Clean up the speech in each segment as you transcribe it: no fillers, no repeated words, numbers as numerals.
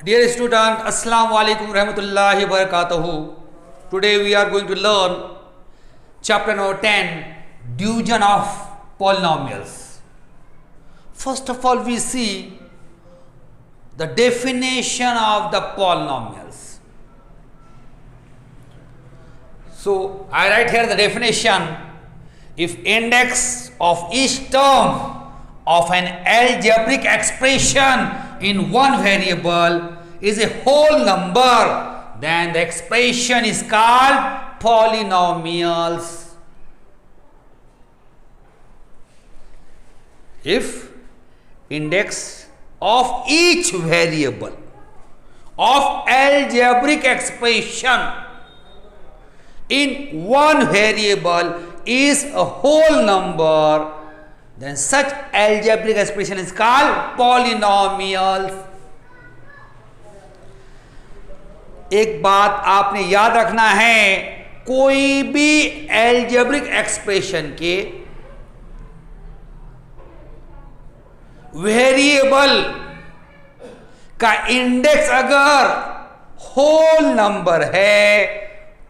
Dear student, Assalamu alaikum rahmatullahi wa barakatuhu. Today we are going to learn chapter number 10, division of polynomials. First of all, we see the definition of the polynomials. So I write here the definition. If index of each term of an algebraic expression in one variable is a whole number, then the expression is called polynomials. If index of each variable of algebraic expression in one variable is a whole number, then such algebraic expression is called polynomials. एक बात आपने याद रखना है, कोई भी algebraic expression के variable का इंडेक्स अगर होल नंबर है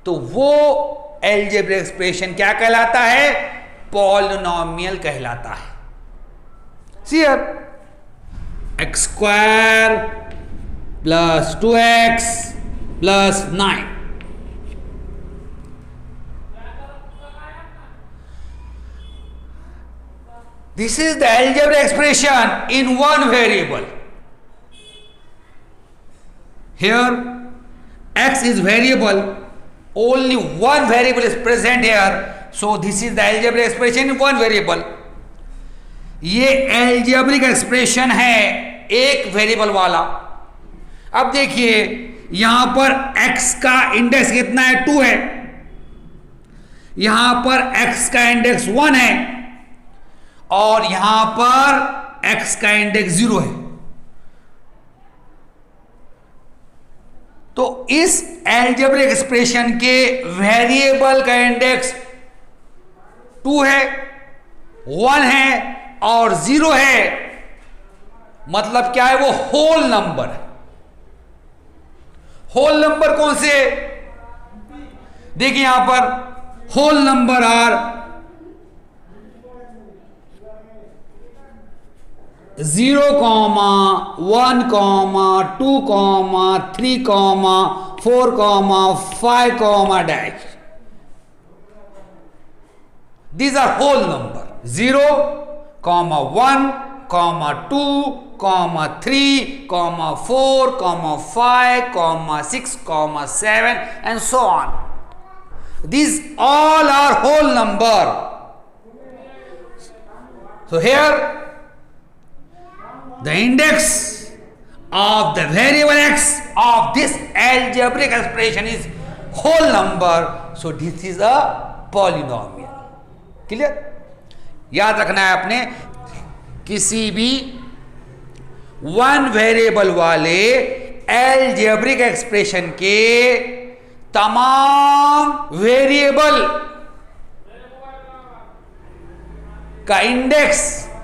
तो वो algebraic expression क्या कहलाता है? पॉलिनोमियल कहलाता है. See here, x square plus 2x plus 9. This is the algebraic expression in one variable. Here x is variable, only one variable is present here, so this is the algebraic expression in one variable. ये algebraic expression है एक variable वाला. अब देखिए यहां पर x का index कितना है? 2 है. यहां पर x का इंडेक्स 1 है और यहां पर x का इंडेक्स 0 है. तो इस algebraic एक्सप्रेशन के वेरिएबल का इंडेक्स 2 है, 1 है और 0 है. मतलब क्या है? वो होल नंबर है. होल नंबर कौन से? देखिए यहां पर whole number are 0, 1, 2, 3, 4, 5, dash. These are whole number. 0, 1, 2, 3, 4, 5, 6, 7 and so on. These all are whole number. So here the index of the variable x of this algebraic expression is whole number, so this is a polynomial. Clear? याद रखना है आपने, किसी भी one variable वाले algebraic expression के तमाम variable का इंडेक्स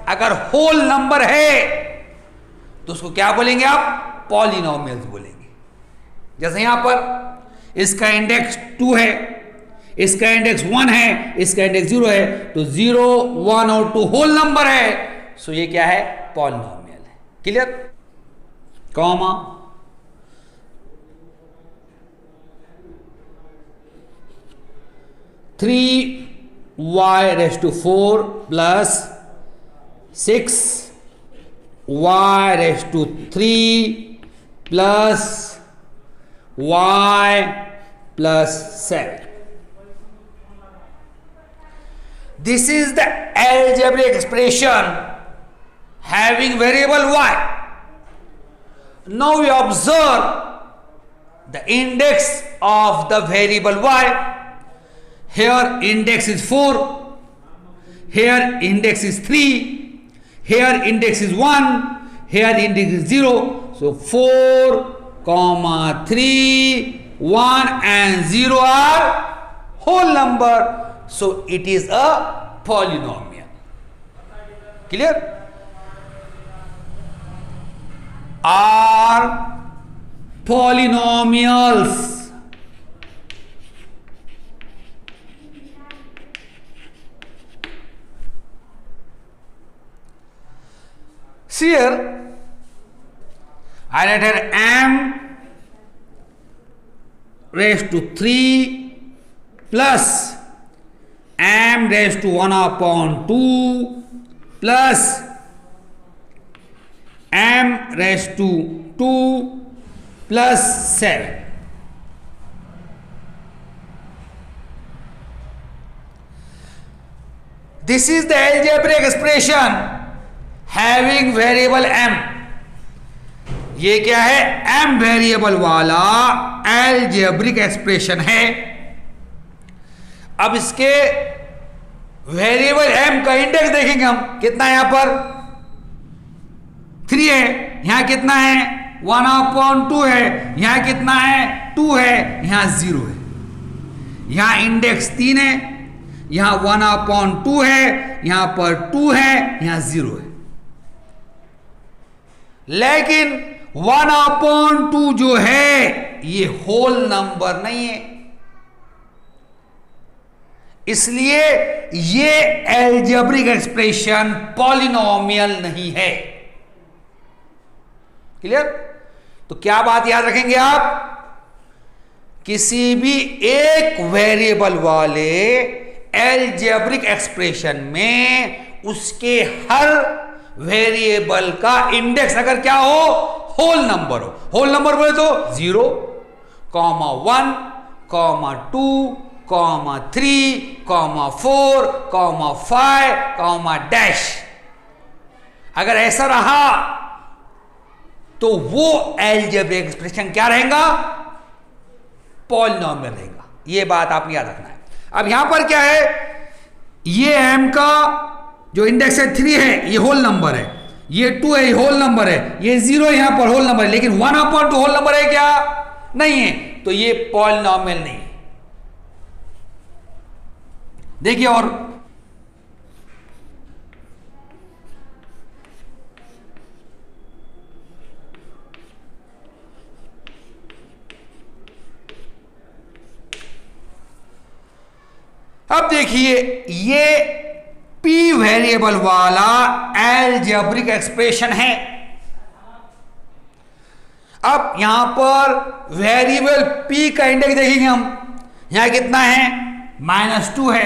अगर होल नंबर है तो उसको क्या बोलेंगे आप? पॉलिनोमियल्स बोलेंगे. जैसे यहां पर इसका इंडेक्स 2 है, इसका इंडेक्स 1 है, इसका इंडेक्स 0 है, तो 0, 1 और 2 होल नंबर है, सो ये क्या है? पॉलिनोमियल है. Clear? Comma 3y⁴ plus 6y⁴ plus y plus 7. This is the algebraic expression having variable y. Now we observe the index of the variable y. Here index is 4, here index is 3, here index is 1, here index is 0. So 4, 3, 1 and 0 are whole number. So it is a polynomial. Clear? R polynomials. See here, I write here m raised to 3 plus m raised to 1 upon 2 plus m raised to 2 plus 7. This is the algebraic expression having variable m. ये क्या है? m variable वाला algebraic expression है. अब इसके variable m का index देखेंगे हम, कितना है यहां पर 3 है, यहां कितना है 1/2 है, यहां कितना है 2 है, यहां 0 है. यहां इंडेक्स 3 है, यहां 1/2 है, यहां पर 2 है, यहां 0 है. लेकिन 1/2 जो है ये होल नंबर नहीं है, इसलिए ये एल्जेब्रिक एक्सप्रेशन पॉलिनोमियल नहीं है. क्लियर? तो क्या बात याद रखेंगे आप? किसी भी एक वेरिएबल वाले एल्जेब्रिक एक्सप्रेशन में उसके हर वेरिएबल का इंडेक्स अगर क्या हो, होल नंबर हो. होल नंबर बोले तो 0, 1, 2, 3, 4, 5, डैश. अगर ऐसा रहा तो वो एल्जेब्रिक एक्सप्रेशन क्या रहेगा? पॉलिनोमियल रहेगा. ये बात आपने याद रखना है. अब यहां पर क्या है, ये m का जो इंडेक्स है 3 है, ये होल नंबर है, ये 2 है, ये होल नंबर है, ये 0 है, यहां पर होल नंबर है. लेकिन 1/2 होल नंबर है क्या? नहीं है. तो ये पॉलिनोमियल नहीं है. देखिए, और अब देखिए, ये p वेरिएबल वाला एल्जेब्रिक एक्सप्रेशन है. अब यहां पर वेरिएबल p का इंडेक्स देखेंगे हम. यहां कितना है? -2 है,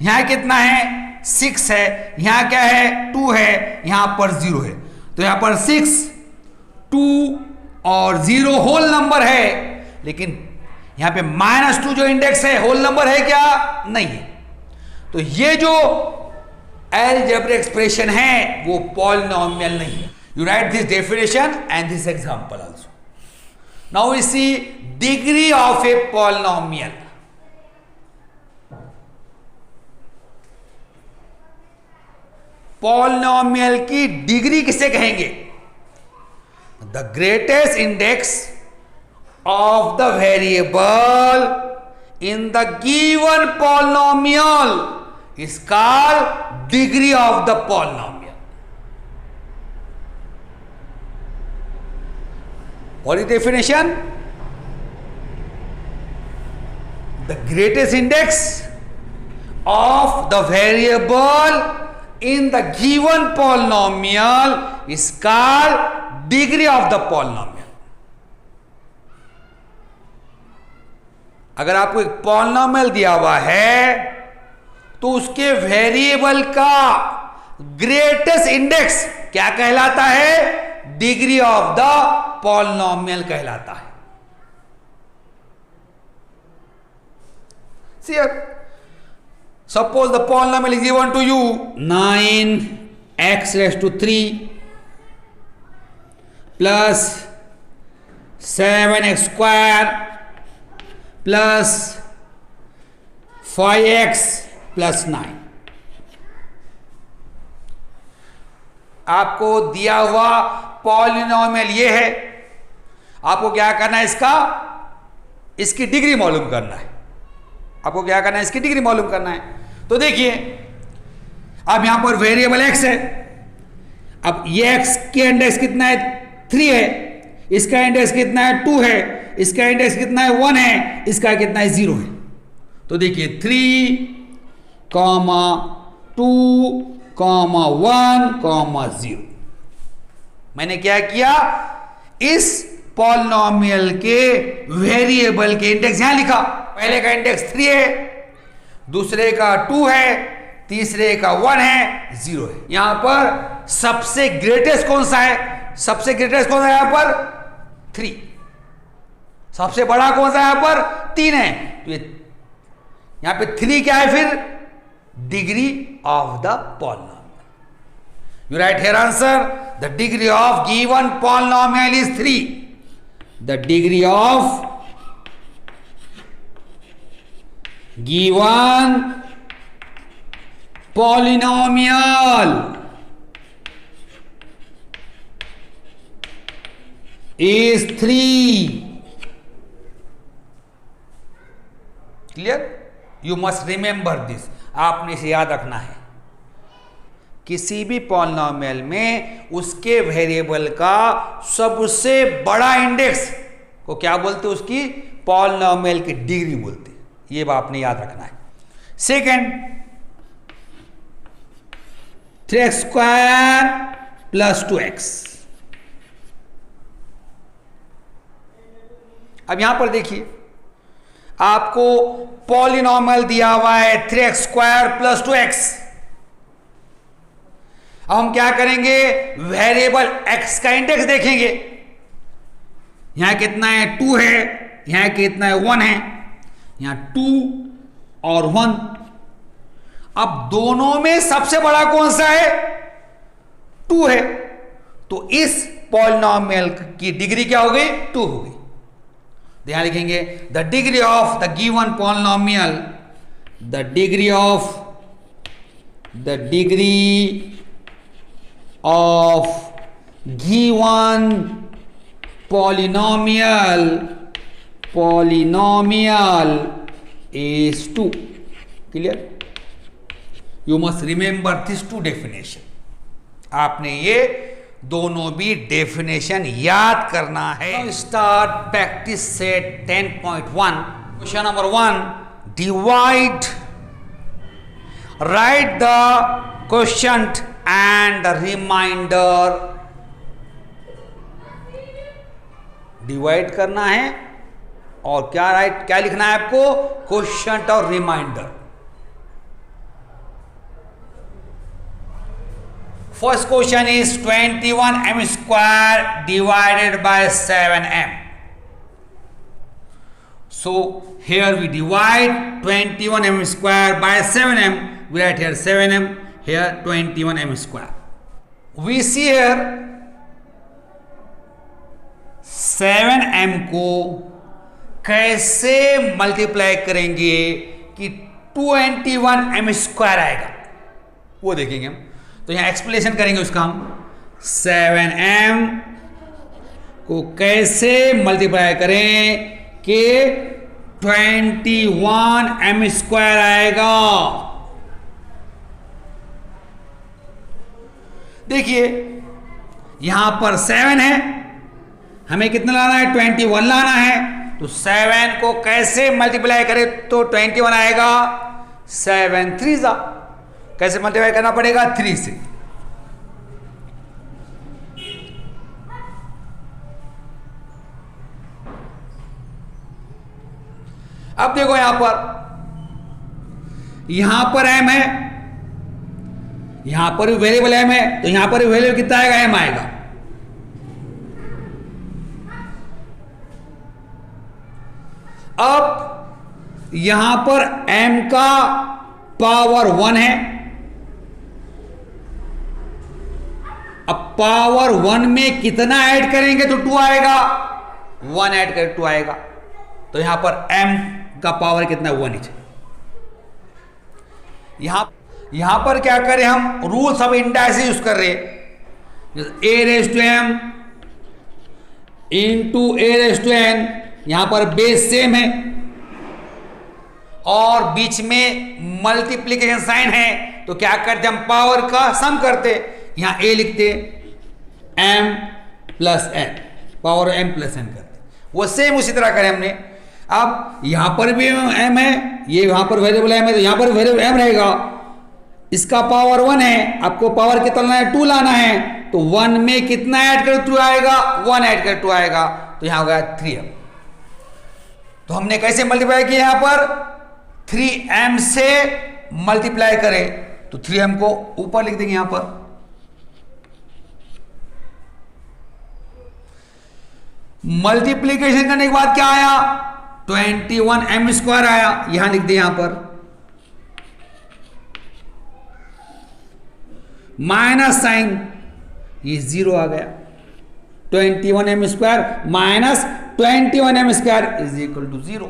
यहां कितना है 6 है, यहां क्या है 2 है, यहां पर 0 है. तो यहां पर 6, 2 और 0 होल नंबर है. लेकिन यहां पे -2 जो इंडेक्स है होल नंबर है क्या? नहीं है. तो ये जो एल्जेब्रिक एक्सप्रेशन है वो पॉलिनोमियल नहीं है. You write this definition and this example also. Now we see degree of a polynomial. Polynomial की डिग्री किसे कहेंगे? The greatest index of the variable in the given polynomial is called degree of the polynomial. What is the definition? The greatest index of the variable in the given polynomial is called degree of the polynomial. अगर आपको एक polynomial दिया हुआ है तो उसके variable का greatest index क्या कहलाता है? डिग्री ऑफ द पॉलिनोमियल कहलाता है. See, suppose the polynomial is given to you 9x raised to 3 plus 7x square plus 5x plus 9. आपको दिया हुआ पॉलिनोमियल ये है. आपको क्या करना है? इसकी डिग्री मालूम करना है. आपको क्या करना है? इसकी डिग्री मालूम करना है. तो देखिए, अब यहां पर वेरिएबल x है. अब ये x के इंडेक्स कितना है? 3 है. इसका इंडेक्स कितना है 2 है, इसका इंडेक्स कितना है 1 है, इसका कितना है 0 है। तो देखिए 3, 2, 1, 0। मैंने क्या किया, इस पॉलिनॉमियल के वेरिएबल के इंडेक्स यहां लिखा। पहले का इंडेक्स 3 है, दूसरे का 2 है, तीसरे का 1 है, 0 है। यहां पर सबसे ग्रेटेस्ट कौन सा है, सबसे ग्रेटेस्ट कौन सा है यहां पर 3। सबसे बड़ा कौन सा यहां पर 3 है, तो ये यहां पे 3 क्या है, फिर degree of the polynomial. You right here answer, the degree of given polynomial is 3। The degree of given polynomial is 3. Clear? You must remember this, आपने इसे याद रखना है। किसी भी पॉलिनॉमियल में उसके वेरिएबल का सबसे बड़ा इंडेक्स को क्या बोलते हैं, उसकी पॉलिनॉमियल की डिग्री बोलते हैं। ये बात आपने याद रखना है। Second, 3x² + 2x। अब यहां पर देखिए, आपको पॉलिनॉमियल दिया हुआ है 3x² + 2x। अब हम क्या करेंगे, वेरिएबल x का इंडेक्स देखेंगे। यहां कितना है 2 है, यहां कितना है 1 है, यहां 2 और 1। अब दोनों में सबसे बड़ा कौन सा है, 2 है, तो इस पॉलिनॉमियल की डिग्री क्या हो गई, 2 हो गई। ध्यान लिखेंगे, the degree of the given polynomial, the degree of given polynomial is 2। Clear? You must remember this 2 definition. आपने ये दोनों भी डेफिनेशन याद करना है। Start practice set 10.1। Question number 1, divide, write the question and remainder. Divide करना है और क्या लिखना है आपको, क्वेश्चन और remainder. First question is 21m² divided by 7m. So here we divide 21m² by 7m. We write here 7m, here 21m². We see here 7m को कैसे मल्टीप्लाई करेंगे कि 21m² आएगा, वो देखेंगे हम। तो यहां एक्सप्लेनेशन करेंगे उसका हम। 7m को कैसे मल्टीप्लाई करें कि 21m² आएगा। देखिए यहां पर 7 है, हमें कितना लाना है, 21 लाना है। तो 7 को कैसे मल्टीप्लाई करें तो 21 आएगा। 7 3 जा, कैसे मल्टीप्लाई करना पड़ेगा, 3 से। अब देखो यहां पर m है, यहां पर भी वेरिएबल m है, तो यहां पर भी वेरिएबल कितना आएगा, m आएगा। अब यहां पर m का पावर 1 है। अब पावर 1 में कितना ऐड करेंगे तो 2 आएगा, 1 ऐड करें 2 आएगा। तो यहां पर m का पावर कितना, 1 ही। यहां पर क्या करें हम, रूल सब इंडाइस यूज कर रहे हैं। a⁻m इंटू a⁻n, यहां पर बेस सेम है और बीच में मल्टीप्लीकेशन साइन है, तो क्या करते हम पावर का सम करते। यहां a लिखते m + n, power m plus n करते हैं। वो सेम उसी तरह करें हमने। अब यहां पर भी m है, ये यहां पर वेरिएबल m है, तो यहां पर वेरिएबल m रहेगा। इसका पावर 1 है, आपको पावर कितना है 2 लाना है, तो 1 में कितना ऐड कर 2 आएगा, 1 ऐड कर 2 आएगा, तो यहां हो गया 3m। तो हमने कैसे मल्टीप्लाई किया, यहां पर 3m से मल्टीप्लाई करें तो 3m को ऊपर लिख देंगे यहां पर। मल्टीप्लीकेशन करने के बाद क्या आया, 21m² आया, यहां लिख दे यहां पर। माइनस साइन, ये 0 आ गया। 21m² minus 21m² is equal to 0।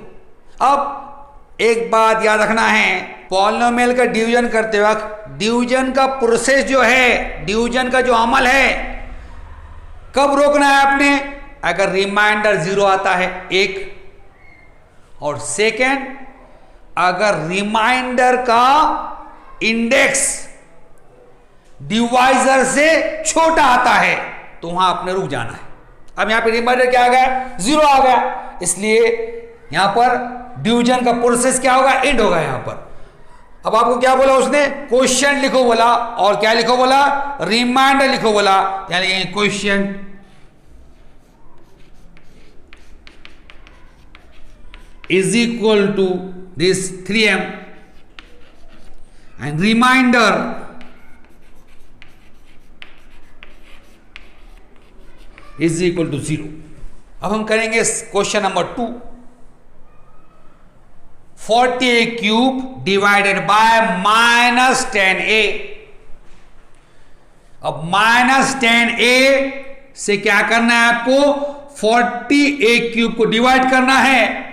अब एक बात याद रखना है, पॉलिनोमियल का डिवीजन करते वक्त डिवीजन का प्रोसेस जो है, डिवीजन का जो अमल है, कब रोकना है आपने, अगर रिमाइंडर 0 आता है एक, और सेकेंड अगर रिमाइंडर का इंडेक्स डिवाइजर से छोटा आता है तो वहां आपने रुक जाना है। अब यहां पे रिमाइंडर क्या आ गया, 0 आ गया, इसलिए यहां पर डिवीजन का प्रोसेस क्या होगा, एंड होगा यहां पर। अब आपको क्या बोला उसने, क्वेश्चन लिखो बोला, और क्या लिखो बोला, रिमाइंडर लिखो बोला, यानी question is equal to this 3m and reminder is equal to 0। अब हम करेंगे question number 2। 40a³ divided by -10a। अब -10a से क्या करना है आपको, 40a³ को डिवाइड करना है।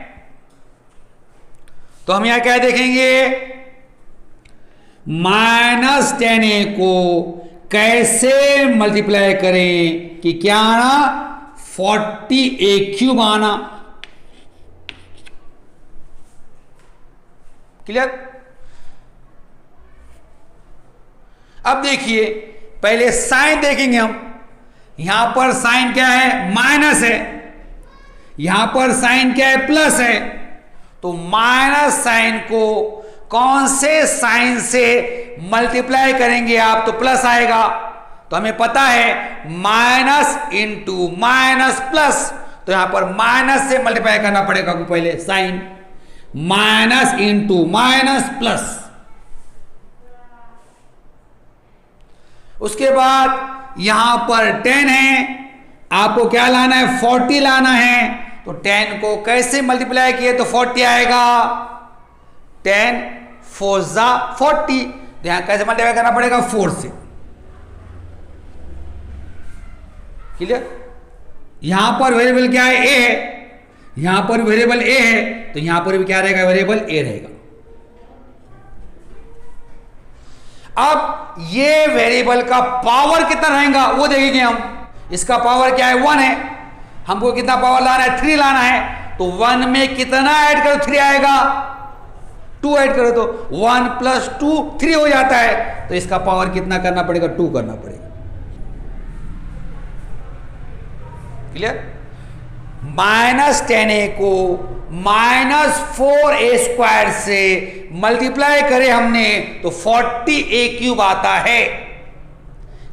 तो हम यहां क्या देखेंगे, -10a को कैसे मल्टीप्लाई करें कि क्या आना, 40a³ आना। क्लियर। अब देखिए, पहले साइन देखेंगे हम। यहां पर साइन क्या है, माइनस है, यहां पर साइन क्या है, प्लस है। तो माइनस साइन को कौन से साइन से मल्टीप्लाई करेंगे आप, तो प्लस आएगा। तो हमें पता है माइनस इंटू माइनस प्लस, तो यहां पर माइनस से मल्टीप्लाई करना पड़ेगा पहले, sign minus into minus plus. उसके बाद यहां पर 10 है, आपको क्या लाना है, 40 लाना है। तो 10 को कैसे मल्टीप्लाई किए तो 40 आएगा, 10 4 जा 40। तो यहां कैसे मल्टीप्लाई करना पड़ेगा, 4 से। क्लियर। यहां पर वेरिएबल क्या है, ए है, यहां पर वेरिएबल ए है, तो यहां पर भी क्या रहेगा, वेरिएबल ए रहेगा। अब ये वेरिएबल का पावर कितना रहेगा वो देखेंगे हम। इसका पावर क्या है, 1 है, हमको कितना पावर लाना है, 3 लाना है। तो 1 में कितना ऐड करो, 3 आएगा, 2 ऐड करो तो 1 + 2 3 हो जाता है। तो इसका पावर कितना करना पड़ेगा, 2 करना पड़ेगा। क्लियर। -10a को -4a² से मल्टीप्लाई करें हमने तो 40a³ आता है।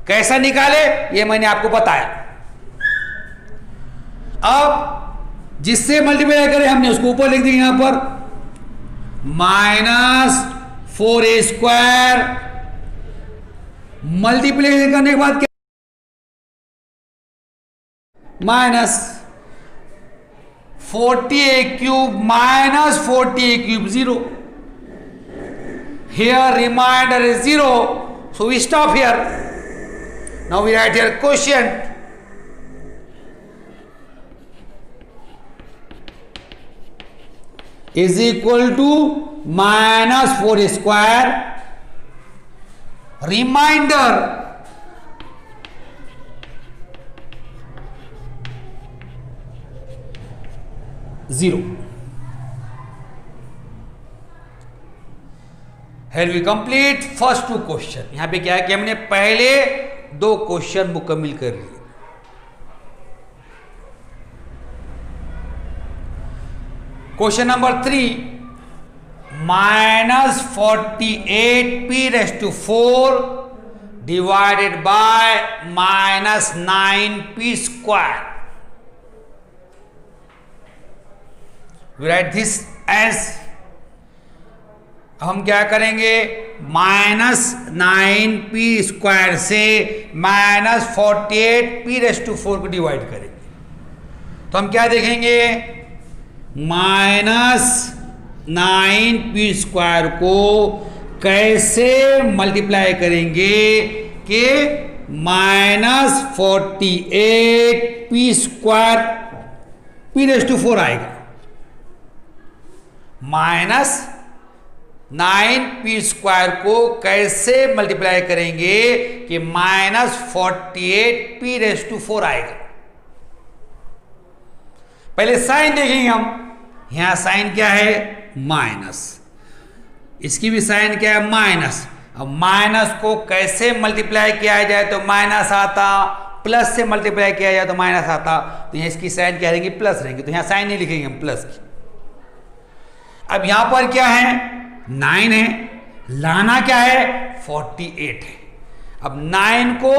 कैसा निकाले ये मैंने आपको बताया। अब जिससे मल्टीप्लाई करें हमने उसको ऊपर लिख देंगे यहां पर, -4a² मल्टीप्लाई करने के बाद क्या, -40a³ -40a³ 0। Here remainder is 0, so we stop here. Now we write here quotient is equal to -4a², remainder zero। Here we complete first 2 question. यहां पे क्या है कि हमने पहले 2 क्वेश्चन मुकम्मल कर लिए। Question number 3, -48p⁴ divided by -9p²। We write this as, हम क्या करेंगे, -9p² से -48p⁴ को डिवाइड करेंगे। तो हम क्या देखेंगे, -9p² को कैसे मल्टीप्लाई करेंगे कि -48p² आएगा। -9p² को कैसे मल्टीप्लाई करेंगे कि -48p⁴ आएगा। पहले साइन देखेंगे हम, यहां साइन क्या है, माइनस, इसकी भी साइन क्या है, माइनस। अब माइनस को कैसे मल्टीप्लाई किया जाए तो माइनस आता, प्लस से मल्टीप्लाई किया जाए तो माइनस आता। तो यहां इसकी साइन क्या रहेंगी, प्लस रहेंगे, तो यहां साइन नहीं लिखेंगे हम, प्लस की। अब यहां पर क्या है, 9 है, लाना क्या है, 48 है। अब 9 को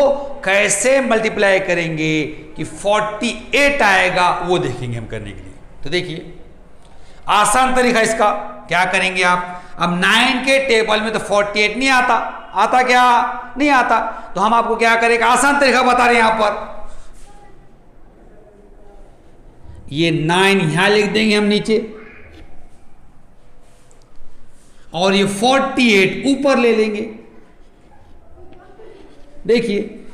कैसे मल्टीप्लाई करेंगे कि 48 आएगा, वो देखेंगे हम करने के लिए। तो देखिए आसान तरीका इसका, क्या करेंगे आप, अब 9 के टेबल में तो 48 नहीं आता, आता क्या, नहीं आता। तो हम आपको क्या करेंगे, आसान तरीका बता रहे हैं यहां पर। ये 9 यहां लिख देंगे हम नीचे, और ये 48 ऊपर ले लेंगे। देखिए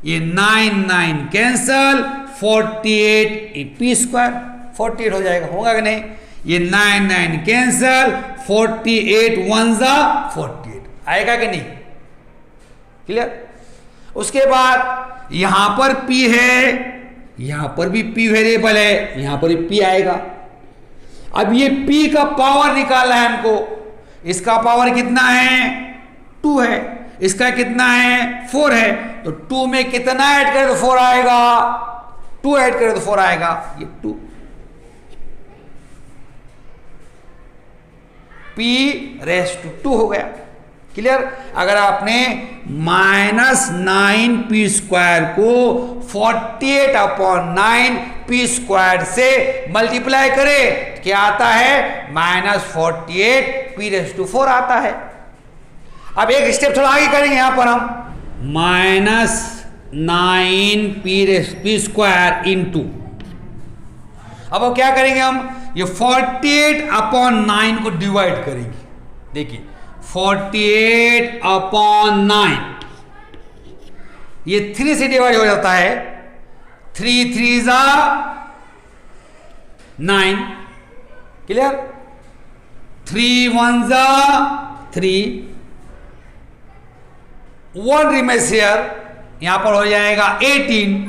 ये 9 कैंसल, 48p², 48 हो जाएगा, होगा कि नहीं। ये 9 कैंसल, 48 1 जा 48 आएगा कि नहीं, क्लियर। उसके बाद यहां पर p है, यहां पर भी p वेरिएबल है, यहां पर भी p आएगा। अब ये p का पावर निकालना है हमको, इसका पावर कितना है, 2 है, इसका कितना है, 4 है। तो 2 में कितना ऐड करें तो 4 आएगा, 2 ऐड करें तो 4 आएगा, ये 2 p⁻² हो गया, क्लियर। अगर आपने -9p² को 48/9p² से मल्टीप्लाई करे, क्या आता है, -48p⁴ आता है। अब एक स्टेप थोड़ा आगे करेंगे, यहां पर हम -9p² इंटू, अब क्या करेंगे हम, ये 48/9 को डिवाइड करेंगे। देखिए 48/9, ये 3 से डिवाइड हो जाता है, 3 3 जा 9, क्लियर। 3 1 जा 3, 1 रिमेन्स हियर, यहां पर हो जाएगा 18,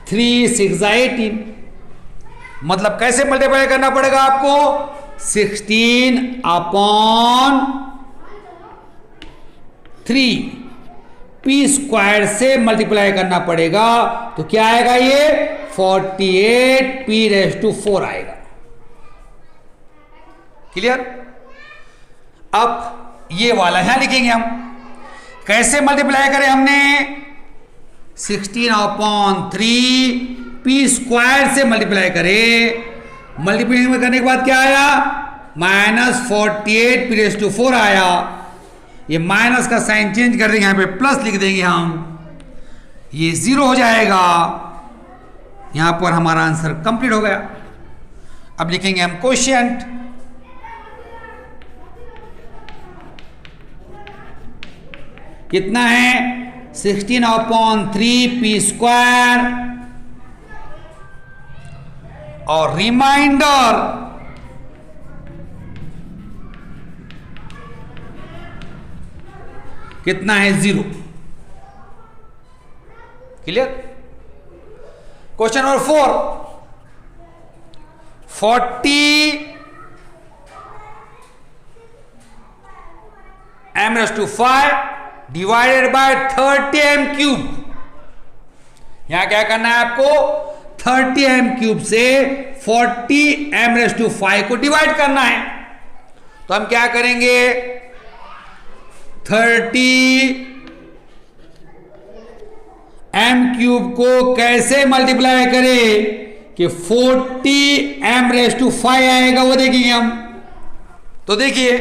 3 6 जा 18। मतलब कैसे मल्टीप्लाई करना पड़ेगा आपको, 16/3 p² से मल्टीप्लाई करना पड़ेगा। तो क्या आएगा, ये 48p⁴ आएगा, क्लियर। अब ये वाला यहां लिखेंगे हम, कैसे मल्टीप्लाई करें हमने, 16/3 p² से मल्टीप्लाई करें। मल्टीप्लाई करने के बाद क्या आया, -48p⁴ आया। ये माइनस का साइन चेंज कर देंगे, यहां पे प्लस लिख देंगे हम, ये 0 हो जाएगा। यहां पर हमारा आंसर कंप्लीट हो गया। अब लिखेंगे हम क्वोशिएंट, कितना है, 16/3 p² और रिमाइंडर कितना है, 0, clear. Question number 4, 40m⁵ divided by 30m³। यहां क्या करना है आपको, 30m³ से 40m⁵ को डिवाइड करना है। तो हम क्या करेंगे, 30m³ को कैसे मल्टीप्लाई करें कि 40m⁵ आएगा, वो देखेंगे हम। तो देखिए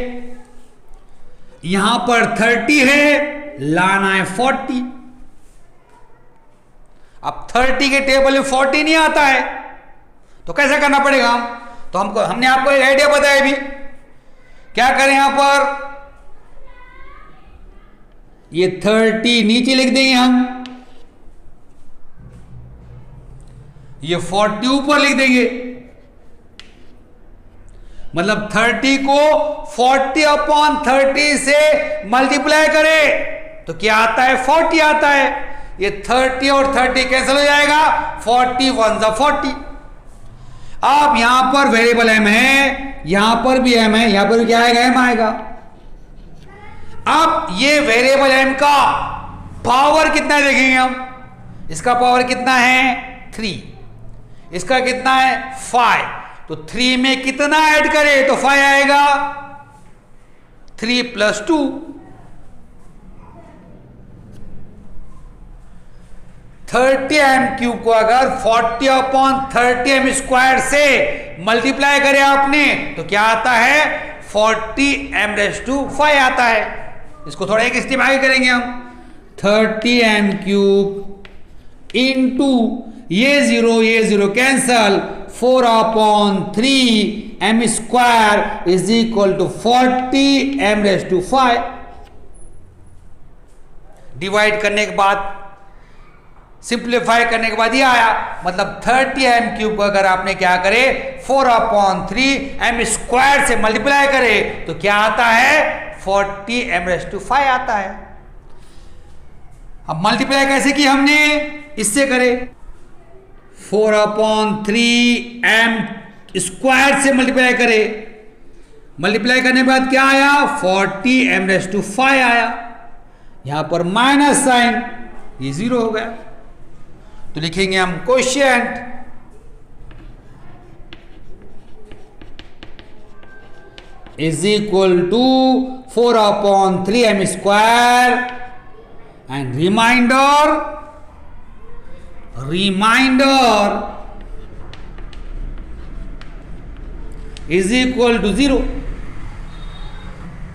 यहां पर 30 है, लाना है 40। अब 30 के टेबल में 40 नहीं आता है, तो कैसे करना पड़ेगा हम? तो हमने आपको एक आइडिया बताया भी। क्या करें, यहां पर ये 30 नीचे लिख देंगे हम, ये 40 ऊपर लिख देंगे। मतलब 30 को 40/30 से मल्टीप्लाई करें तो क्या आता है, 40 आता है। ये 30 और 30 कैंसिल हो जाएगा, 40 1 40। अब यहां पर वेरिएबल m है, यहां पर भी m है, यहां पर भी क्या आएगा, m आएगा। अब ये वेरिएबल m का पावर कितना है देखेंगे हम। इसका पावर कितना है, 3। इसका कितना है, 5। तो 3 में कितना ऐड करें तो 5 आएगा, 3 + 2। 30m³ को अगर 40/30m² से मल्टीप्लाई करें आपने तो क्या आता है, 40m⁵ आता है। इसको थोड़ा एक स्टेप आगे करेंगे हम। 30m³ इंटू ये 0 cancel, 4/3m² is equal to 40m⁵। Divide करने के बाद, सिंप्लीफाई करने के बाद ये आया। मतलब 30m³ को अगर आपने क्या करे, 4/3m² से मल्टीप्लाई करे तो क्या आता है, 40m⁵ आता है। अब मल्टीप्लाई कैसे की हमने, इससे करे, 4/3m² से मल्टीप्लाई करे। मल्टीप्लाई करने के बाद क्या आया, 40m⁵ आया। यहां पर माइनस साइन, ये 0 हो गया। तो लिखेंगे हम quotient is equal to 4/3m² and remainder is equal to 0.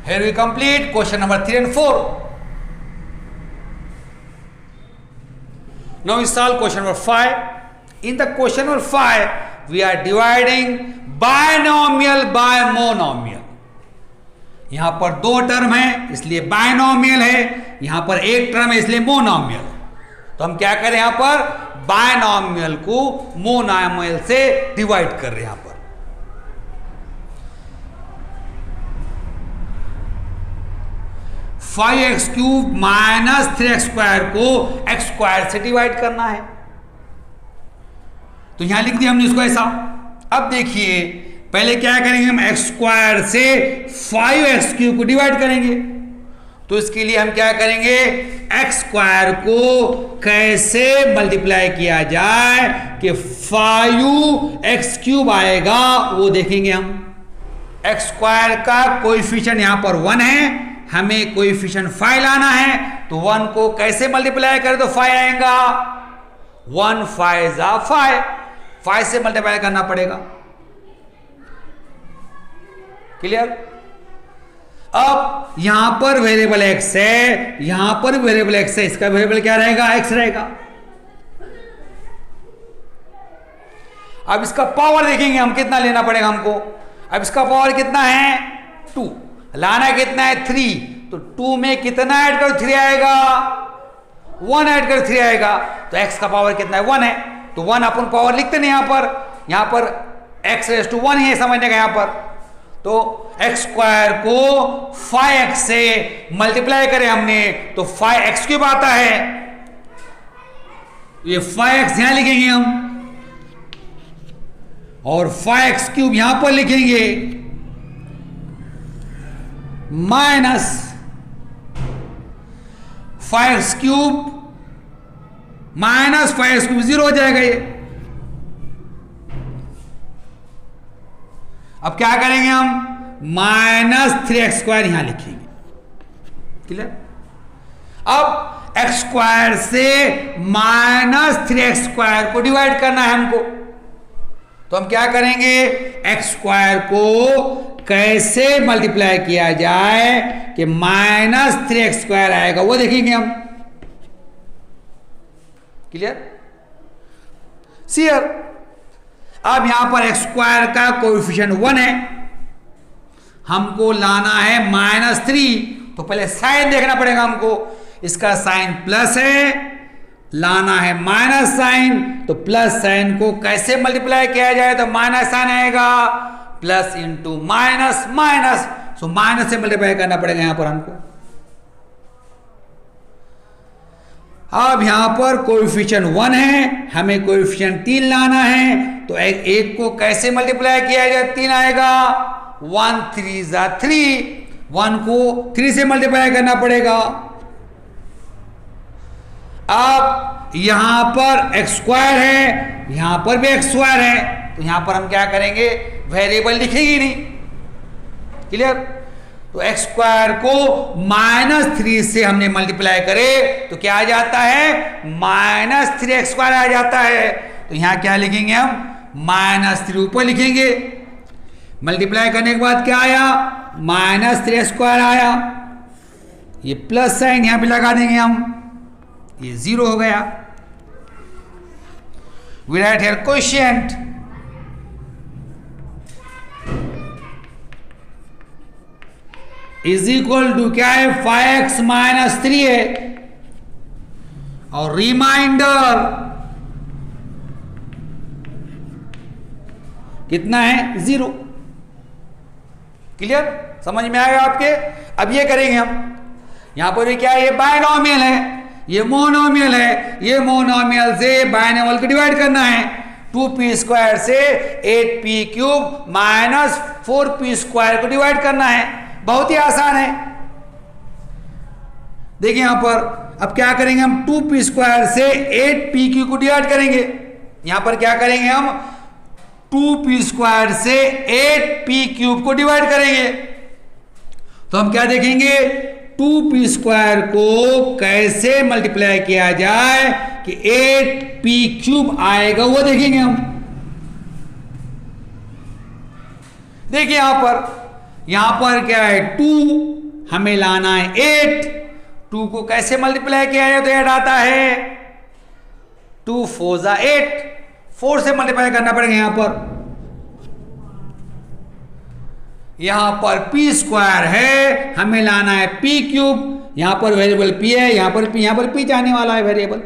Here we complete question number 3 and 4. Now we solve question number 5. In the question number 5, we are dividing binomial by monomial. यहां पर 2 term है इसलिए binomial है, यहां पर 1 term है इसलिए monomial. तो हम क्या करें, यहां पर बायनोमियल को मोनोमियल से डिवाइड कर रहे हैं। यहां पर 5x³ माइनस 3x² को x² से डिवाइड करना है। तो यहां लिख दिया हमने इसको ऐसा। अब देखिए पहले क्या करेंगे, हम x² से 5x³ को डिवाइड करेंगे। तो इसके लिए हम क्या करेंगे, x² को कैसे मल्टीप्लाई किया जाए कि 5x³ आएगा, वो देखेंगे हम। x² का कोएफिशिएंट यहां पर 1 है, हमें कोएफिशिएंट 5 लाना है। तो 1 को कैसे मल्टीप्लाई करें तो 5 आएगा, 1 5 5, 5 से मल्टीप्लाई करना पड़ेगा। क्लियर। अब यहां पर वेरिएबल x है, यहां पर वेरिएबल x है, इसका वेरिएबल क्या रहेगा, x रहेगा। अब इसका पावर देखेंगे हम, कितना लेना पड़ेगा हमको। अब इसका पावर कितना है, 2, लाना कितना है, 3। तो 2 में कितना ऐड करो, 3 आएगा, 1 ऐड कर 3 आएगा। तो x का पावर कितना है, 1 है। तो 1 अपन पावर लिखते नहीं यहां पर x⁻1 है समझने का यहां पर। तो x² को 5x से मल्टीप्लाई करें हमने तो 5x³ आता है। ये 5x यहां लिखेंगे हम और 5x³ यहां पर लिखेंगे, माइनस 5x³ माइनस 5x³ 0 हो जाएगा ये। अब क्या करेंगे हम, -3x² यहां लिखेंगे। क्लियर? अब x² से -3x² को डिवाइड करना है हमको, तो हम क्या करेंगे, x² को कैसे मल्टीप्लाई किया जाए कि -3x² आएगा वो देखेंगे हम। क्लियर? सियर अब यहां पर x² का कोएफिशिएंट 1 है, हमको लाना है -3, तो पहले साइन देखना पड़ेगा हमको। इसका साइन प्लस है, लाना है माइनस साइन, तो प्लस साइन को कैसे मल्टीप्लाई किया जाए, तो माइनस साइन आएगा, plus into minus minus, so minus से मल्टीप्लाई करना पड़ेगा यहां पर हमको। अब यहां पर कोएफिशिएंट 1 है, हमें कोएफिशिएंट 3 लाना है, तो एक को कैसे मल्टीप्लाई किया जाए, 3 आएगा, 1 3 ज़ा 3, 1 को 3 से मल्टीप्लाई करना पड़ेगा। अब यहां पर x² है, यहां पर भी x² है, तो यहां पर हम क्या करेंगे, वेरिएबल लिखेंगे नहीं। क्लियर? तो x² को -3 से हमने मल्टीप्लाई करे तो क्या आ जाता है, -3x² आ जाता है। तो यहां क्या लिखेंगे हम, -3 ऊपर लिखेंगे, मल्टीप्लाई करने के बाद क्या आया, -3x² आया, ये प्लस साइन यहां पे लगा देंगे हम, ये 0 हो गया। We write here quotient is equal to क्या है, 5x - 3 है, और रिमाइंडर कितना है, 0। क्लियर? समझ में आएगा आपके? अब ये करेंगे हम, यहां पर क्या है, ये बायनोमियल है, ये मोनोमियल है, ये मोनोमियल से बायनोमियल को डिवाइड करना है। 2p² से 8p³ - 4p² को डिवाइड करना है, बहुत ही आसान है। देखिए यहां पर अब क्या करेंगे हम, 2p² से 8p³ को डिवाइड करेंगे। यहां पर क्या करेंगे हम, 2p² से 8p³ को डिवाइड करेंगे, तो हम क्या देखेंगे, 2p² को कैसे मल्टीप्लाई किया जाए कि 8p³ आएगा वो देखेंगे हम। देखिए यहां पर क्या है, 2 हमें लाना है 8, 2 को कैसे मल्टीप्लाई किया जाए तो 8 आता है, 2 4 ज़ा 8, 4 से मल्टीप्लाई करना पड़ेगा यहां पर p² है, हमें लाना है p³, यहां पर वेरिएबल p है, यहां पर p जाने वाला है वेरिएबल।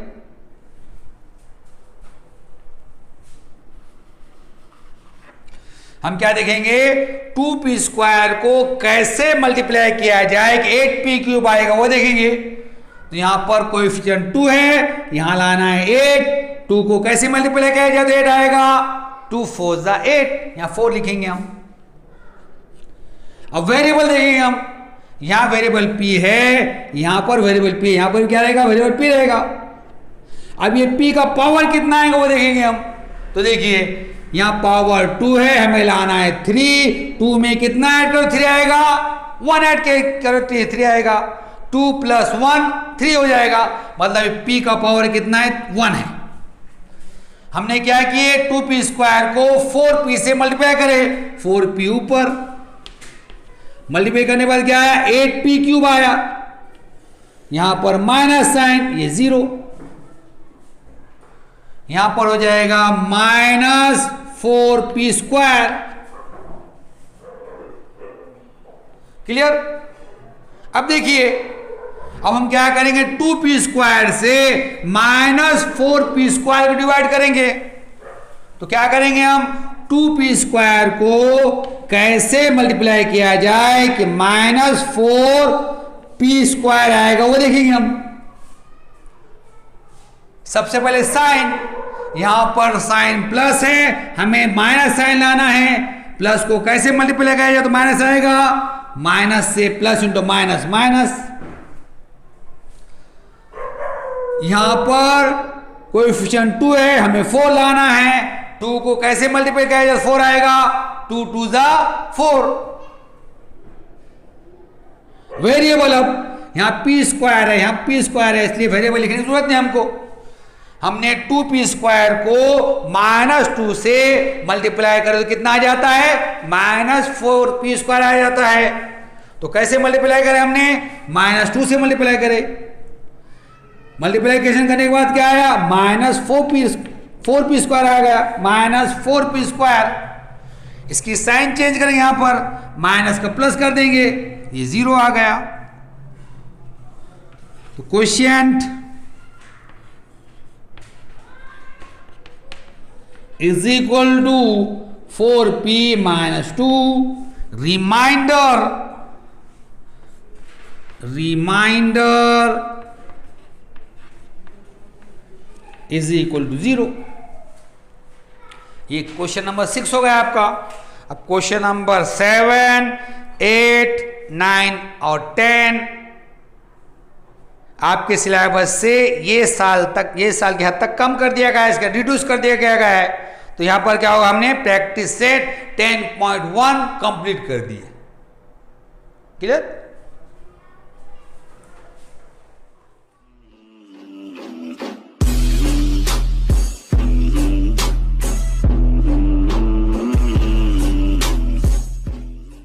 हम क्या देखेंगे, 2p² को कैसे मल्टीप्लाई किया जाए कि 8p³ आएगा वो देखेंगे। तो यहां पर कोएफिशिएंट 2 है, यहां लाना है 8, 2 को कैसे मल्टीप्लाई किया जाए तो 8 आएगा, 2 4 ज़ा 8, यहां 4 लिखेंगे हम। अब वेरिएबल देखेंगे हम, यहां वेरिएबल p है, यहां पर वेरिएबल p, यहां पर क्या रहेगा, वेरिएबल p रहेगा। अब ये p का पावर कितना आएगा वो देखेंगे हम। तो देखिए यहां पावर 2 है, हमें लाना है 3, 2 में कितना ऐड करो, 3 आएगा, 1 ऐड करो 3 आएगा, 2 + 1 3 हो जाएगा, मतलब p का पावर कितना है, 1 है। हमने क्या किए, 2p² को 4p से मल्टीप्लाई करे, 4p ऊपर मल्टीप्लाई करने के बाद क्या आया, 8p³ आया, यहां पर माइनस साइन, ये 0, यहां पर हो जाएगा -4p²। क्लियर? अब देखिए, अब हम क्या करेंगे, 2p² से -4p² को डिवाइड करेंगे, तो क्या करेंगे हम, 2p² को कैसे मल्टीप्लाई किया जाए कि -4p² आएगा वो देखेंगे हम। सबसे पहले साइन, यहां पर साइन प्लस है, हमें माइनस साइन लाना है, प्लस को कैसे मल्टीप्लाई किया जाए तो माइनस आएगा, माइनस से प्लस इंटू माइनस माइनस। यहां पर कोएफिशिएंट 2 है, हमें 4 लाना है, 2 को कैसे मल्टीप्लाई किया जाए? 4 आएगा, 2 2 जा 4। वेरिएबल अब यहां पी स्क्वायर है, यहां पी स्क्वायर है, इसलिए वेरिएबल लिखने की जरूरत नहीं हमको। हमने 2p स्क्वायर को -2 से मल्टीप्लाई करें तो कितना आ जाता है? -4p स्क्वायर आ जाता है। तो कैसे मल्टीप्लाई करें? हमने -2 से मल्टीप्लाई करें। मल्टीप्लिकेशन करने के बाद क्या आया? -4p स्क्वायर आ गया, -4p स्क्वायर। इसकी साइन चेंज करेंगे, यहां पर माइनस का प्लस कर देंगे, ये 0 आ गया। तो quotient is equal to 4p - 2। Remainder is equal to 0। ये क्वेश्चन नंबर 6 हो गया आपका। अब क्वेश्चन नंबर 7, 8, 9 और 10 आपके सिलेबस से ये साल की हद तक कम कर दिया गया है, इसका रिड्यूस कर दिया गया है। तो यहां पर क्या होगा? हमने प्रैक्टिस सेट 10.1 कंप्लीट कर दिया। क्लियर?